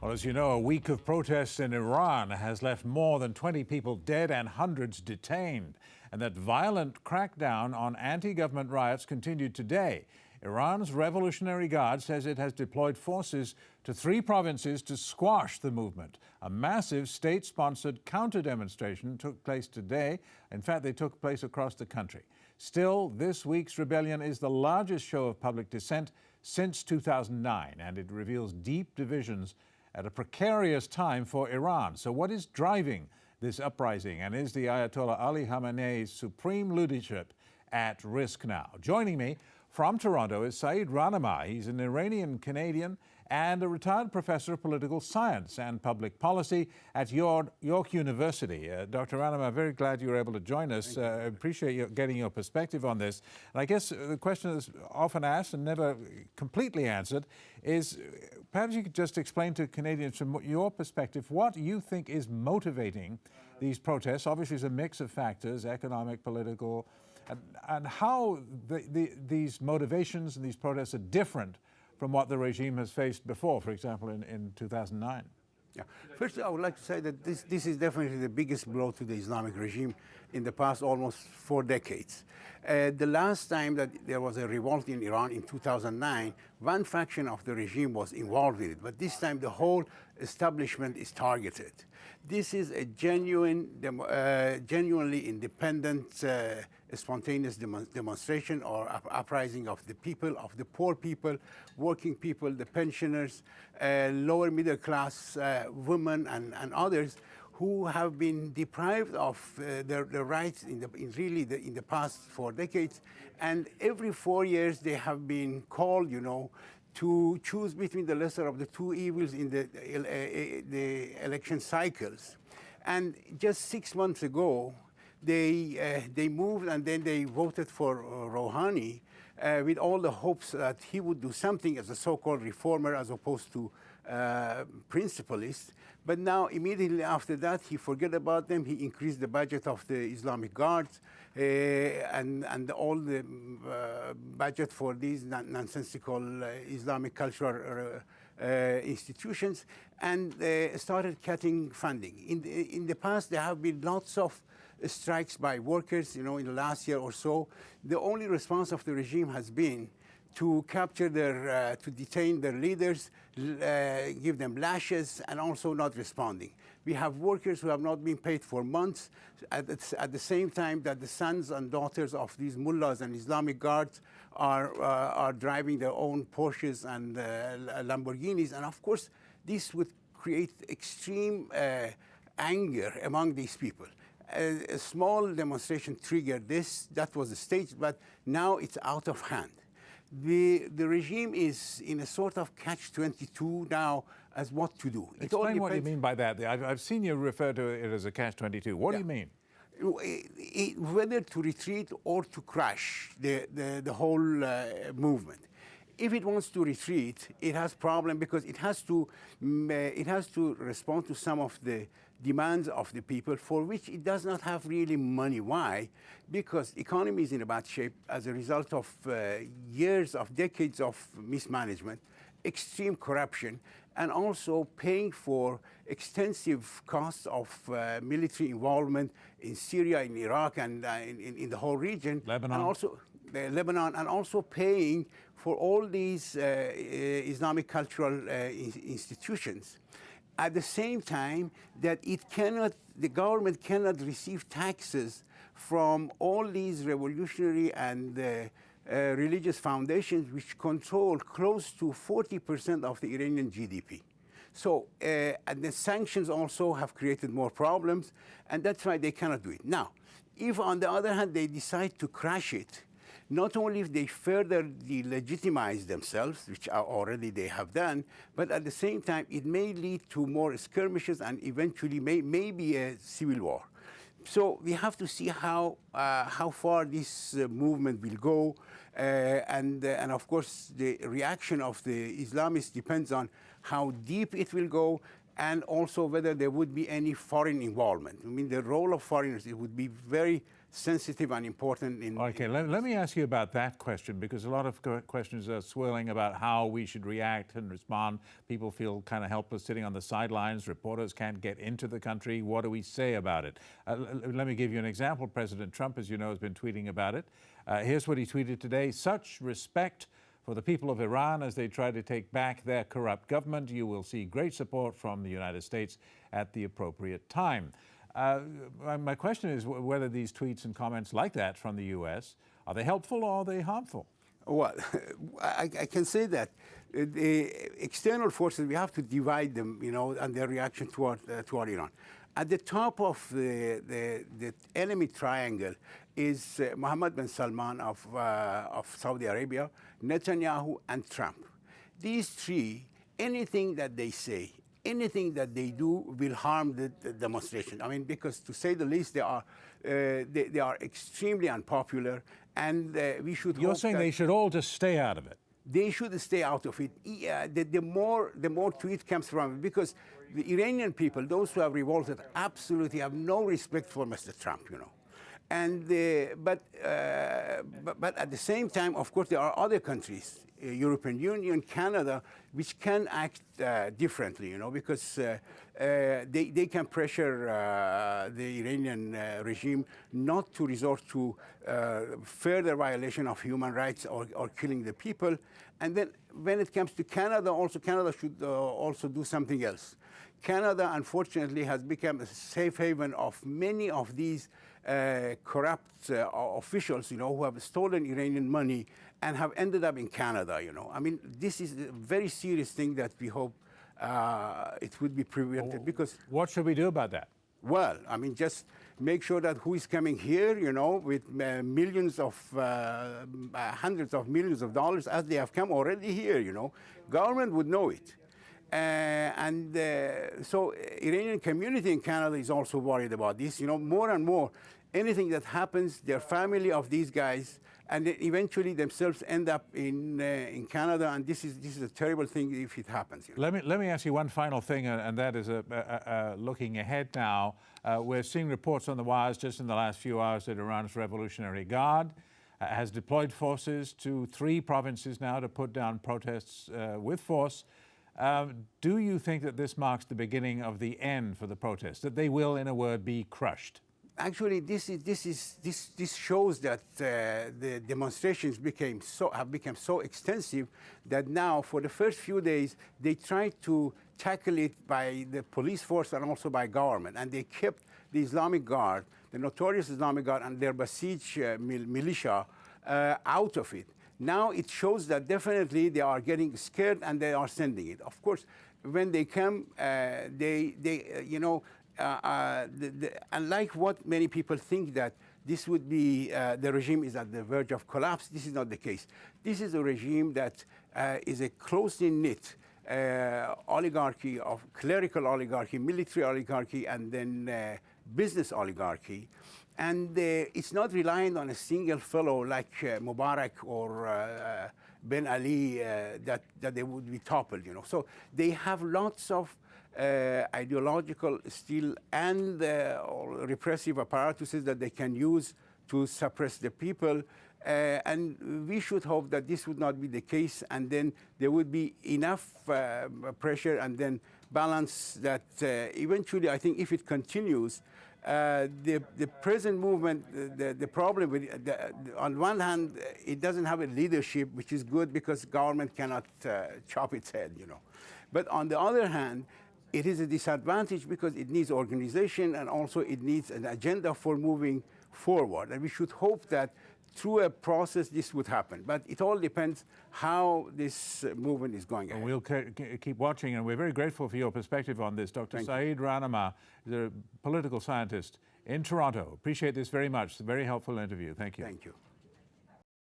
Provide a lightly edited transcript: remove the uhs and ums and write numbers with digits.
Well, as you know, a week of protests in Iran has left more than 20 people dead and hundreds detained. And that violent crackdown on anti-government riots continued today. Iran's Revolutionary Guard says it has deployed forces to 3 provinces to squash the movement. A massive state-sponsored counter-demonstration took place today. In fact, they took place across the country. Still, this week's rebellion is the largest show of public dissent since 2009, and it reveals deep divisions at a precarious time for Iran. So what is driving this uprising, and is the Ayatollah Ali Khamenei's supreme leadership at risk now? Joining me from Toronto is Saeed Rahnema. He's an Iranian Canadian and a retired professor of political science and public policy at York University. Dr. Rahnema, very glad you were able to join us. I appreciate you getting your perspective on this. And I guess the question that's often asked and never completely answered is, perhaps you could just explain to Canadians from your perspective what you think is motivating these protests. Obviously, it's a mix of factors, economic, political, and how these motivations and these protests are different from what the regime has faced before, for example, in 2009. Yeah. First, I would like to say that this is definitely the biggest blow to the Islamic regime in the past almost 4 decades. The last time that there was a revolt in Iran in 2009, one faction of the regime was involved in it, but this time the whole establishment is targeted. This is a genuinely independent, spontaneous demonstration or uprising of the people, of the poor people, working people, the pensioners, lower middle class women and others who have been deprived of their rights in the past 4 decades. And every 4 years they have been called, to choose between the lesser of the 2 evils in the election cycles. And just 6 months ago, they moved and then they voted for Rouhani with all the hopes that he would do something as a so-called reformer as opposed to principalist. But now, immediately after that, he forgot about them. He increased the budget of the Islamic Guards and all the budget for these nonsensical Islamic cultural institutions, and started cutting funding. In the past, there have been lots of strikes by workers, in the last year or so. The only response of the regime has been to capture to detain their leaders, give them lashes, and also not responding. We have workers who have not been paid for months, at the same time that the sons and daughters of these mullahs and Islamic Guards are driving their own Porsches and Lamborghinis. And of course, this would create extreme anger among these people. A small demonstration triggered this. That was the stage, but now it's out of hand. The regime is in a sort of catch-22 now as what to do. Explain what you mean by that. I've seen you refer to it as a catch-22. What do you mean? Whether to retreat or to crash the whole movement. If it wants to retreat, it has problem because it has to respond to some of the demands of the people for which it does not have really money. Why? Because the economy is in a bad shape as a result of decades of mismanagement, extreme corruption, and also paying for extensive costs of military involvement in Syria, in Iraq, and in the whole region. Lebanon. And also Lebanon, and also paying for all these Islamic cultural institutions. At the same time that the government cannot receive taxes from all these revolutionary and religious foundations which control close to 40% of the Iranian GDP. So, and the sanctions also have created more problems, and that's why they cannot do it. Now, if on the other hand they decide to crash it, not only if they further delegitimize themselves, which already they have done, but at the same time, it may lead to more skirmishes and eventually maybe a civil war. So we have to see how far this movement will go, and of course the reaction of the Islamists depends on how deep it will go, and also whether there would be any foreign involvement. I mean, the role of foreigners, it would be very sensitive and important. Okay, let me ask you about that question, because a lot of questions are swirling about how we should react and respond. People feel kind of helpless sitting on the sidelines. Reporters can't get into the country. What do we say about it? Let me give you an example. President Trump, as you know, has been tweeting about it. Here's what he tweeted today. Such respect for the people of Iran as they try to take back their corrupt government. You will see great support from the United States at the appropriate time. My question is whether these tweets and comments like that from the U.S., are they helpful or are they harmful? Well, I can say that the external forces, we have to divide them, you know, and their reaction toward Iran. At the top of the enemy triangle is Mohammed bin Salman of Saudi Arabia, Netanyahu, and Trump. These three, anything that they say, anything that they do will harm the demonstration. I mean, because to say the least, they are extremely unpopular, and we should. You're saying they should all just stay out of it. They should stay out of it. Yeah, the more tweet comes from it, because the Iranian people, those who have revolted, absolutely have no respect for Mr. Trump, you know. And but at the same time, of course, there are other countries, European Union, Canada, which can act differently, you know, because they can pressure the Iranian regime not to resort to further violation of human rights or killing the people. And then when it comes to Canada, also Canada should also do something else. Canada, unfortunately, has become a safe haven of many of these corrupt officials, you know, who have stolen Iranian money and have ended up in Canada, you know. I mean, this is a very serious thing that we hope it would be prevented, because... What should we do about that? Well, I mean, just make sure that who is coming here, you know, with millions of, hundreds of millions of dollars, as they have come already here, you know, government would know it. So Iranian community in Canada is also worried about this. You know, more and more, anything that happens, their family of these guys, and then eventually themselves end up in Canada, and this is a terrible thing if it happens. You know? Let me ask you one final thing, and that is looking ahead now. We're seeing reports on the wires just in the last few hours that Iran's Revolutionary Guard has deployed forces to 3 provinces now to put down protests with force. Do you think that this marks the beginning of the end for the protests, that they will, in a word, be crushed? Actually, this shows that the demonstrations have become so extensive that now, for the first few days, they tried to tackle it by the police force and also by government, and they kept the Islamic Guard, the notorious Islamic Guard, and their Basij militia out of it. Now it shows that definitely they are getting scared and they are sending it. Of course, when they come, you know, unlike what many people think, that this would be, the regime is at the verge of collapse, this is not the case. This is a regime that is a closely knit oligarchy of clerical oligarchy, military oligarchy, and then business oligarchy. And it's not relying on a single fellow like Mubarak or Ben Ali that they would be toppled, you know. So they have lots of ideological still and repressive apparatuses that they can use to suppress the people. And we should hope that this would not be the case, and then there would be enough pressure and then balance that eventually, I think, if it continues, the present movement, the problem with on one hand, it doesn't have a leadership, which is good because government cannot chop its head, you know. But on the other hand, it is a disadvantage because it needs organization, and also it needs an agenda for moving forward. And we should hope that through a process this would happen. But it all depends how this movement is going ahead. We'll keep watching, and we're very grateful for your perspective on this. Dr. Saeed Rahnema is a political scientist in Toronto. Appreciate this very much. It's a very helpful interview. Thank you. Thank you.